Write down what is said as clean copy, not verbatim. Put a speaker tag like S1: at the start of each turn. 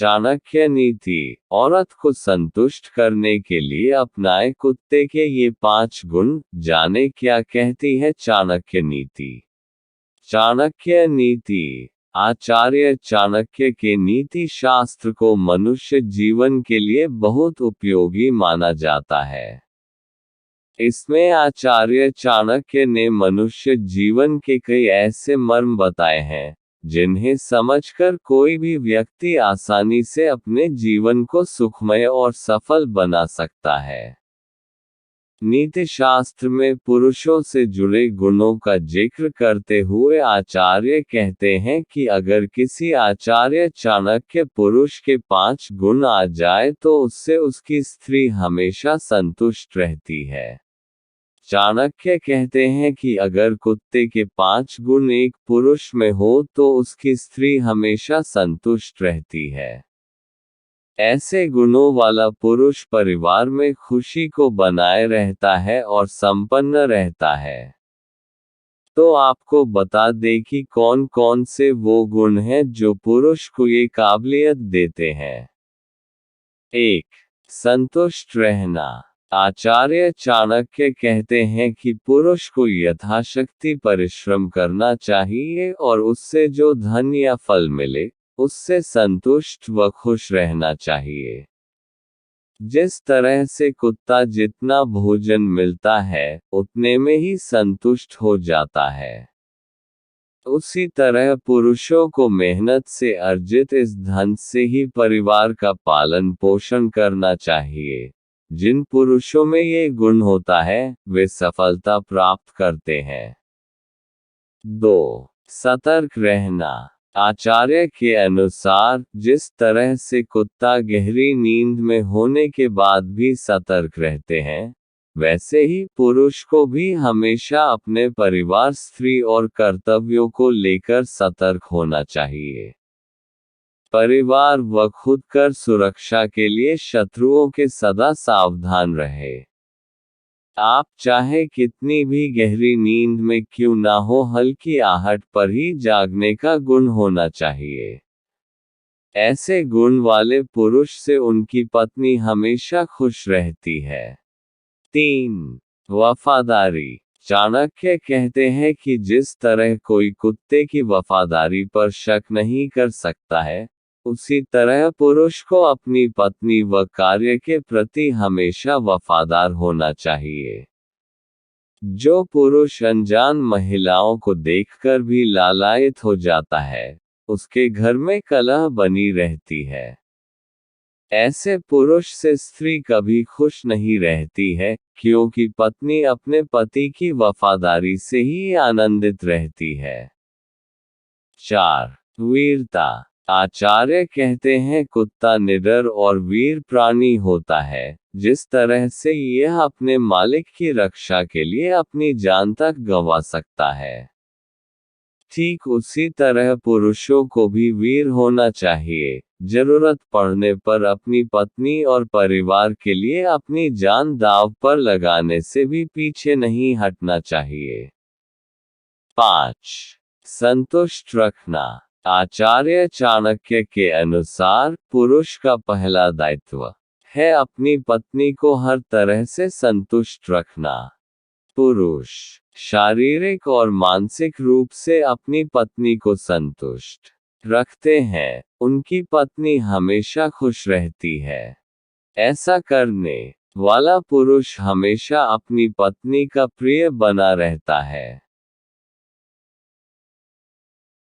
S1: चाणक्य नीति। औरत को संतुष्ट करने के लिए अपनाए कुत्ते के ये 5 गुण। जाने क्या कहती है चाणक्य नीति। चाणक्य नीति। आचार्य चाणक्य के नीति शास्त्र को मनुष्य जीवन के लिए बहुत उपयोगी माना जाता है। इसमें आचार्य चाणक्य ने मनुष्य जीवन के कई ऐसे मर्म बताए हैं, जिन्हें समझकर कोई भी व्यक्ति आसानी से अपने जीवन को सुखमय और सफल बना सकता है। नीति शास्त्र में पुरुषों से जुड़े गुणों का जिक्र करते हुए आचार्य कहते हैं कि अगर किसी आचार्य चाणक्य पुरुष के 5 गुण आ जाए तो उससे उसकी स्त्री हमेशा संतुष्ट रहती है। चाणक्य कहते हैं कि अगर कुत्ते के 5 गुण एक पुरुष में हो तो उसकी स्त्री हमेशा संतुष्ट रहती है। ऐसे गुणों वाला पुरुष परिवार में खुशी को बनाए रहता है और संपन्न रहता है। तो आपको बता दें कि कौन कौन से वो गुण हैं जो पुरुष को ये काबिलियत देते हैं। 1. संतुष्ट रहना। आचार्य चाणक्य कहते हैं कि पुरुष को यथाशक्ति परिश्रम करना चाहिए और उससे जो धन या फल मिले, उससे संतुष्ट व खुश रहना चाहिए। जिस तरह से कुत्ता जितना भोजन मिलता है, उतने में ही संतुष्ट हो जाता है, उसी तरह पुरुषों को मेहनत से अर्जित इस धन से ही परिवार का पालन पोषण करना चाहिए। जिन पुरुषों में ये गुण होता है, वे सफलता प्राप्त करते हैं। 2. सतर्क रहना। आचार्य के अनुसार, जिस तरह से कुत्ता गहरी नींद में होने के बाद भी सतर्क रहते हैं, वैसे ही पुरुष को भी हमेशा अपने परिवार, स्त्री और कर्तव्यों को लेकर सतर्क होना चाहिए। परिवार व खुद कर सुरक्षा के लिए शत्रुओं के सदा सावधान रहे। आप चाहे कितनी भी गहरी नींद में क्यों ना हो, हल्की आहट पर ही जागने का गुण होना चाहिए। ऐसे गुण वाले पुरुष से उनकी पत्नी हमेशा खुश रहती है। 3. वफादारी। चाणक्य कहते हैं कि जिस तरह कोई कुत्ते की वफादारी पर शक नहीं कर सकता है, उसी तरह पुरुष को अपनी पत्नी व कार्य के प्रति हमेशा वफादार होना चाहिए। जो पुरुष अनजान महिलाओं को देखकर भी लालायित हो जाता है, उसके घर में कलह बनी रहती है। ऐसे पुरुष से स्त्री कभी खुश नहीं रहती है, क्योंकि पत्नी अपने पति की वफादारी से ही आनंदित रहती है। 4. वीरता। आचार्य कहते हैं कुत्ता निडर और वीर प्राणी होता है, जिस तरह से यह अपने मालिक की रक्षा के लिए अपनी जान तक गंवा सकता है। ठीक उसी तरह पुरुषों को भी वीर होना चाहिए, जरूरत पड़ने पर अपनी पत्नी और परिवार के लिए अपनी जान दांव पर लगाने से भी पीछे नहीं हटना चाहिए। 5. संतुष्ट रखना। आचार्य चाणक्य के अनुसार, पुरुष का पहला दायित्व है अपनी पत्नी को हर तरह से संतुष्ट रखना। पुरुष शारीरिक और मानसिक रूप से अपनी पत्नी को संतुष्ट रखते हैं, उनकी पत्नी हमेशा खुश रहती है। ऐसा करने वाला पुरुष हमेशा अपनी पत्नी का प्रिय बना रहता है।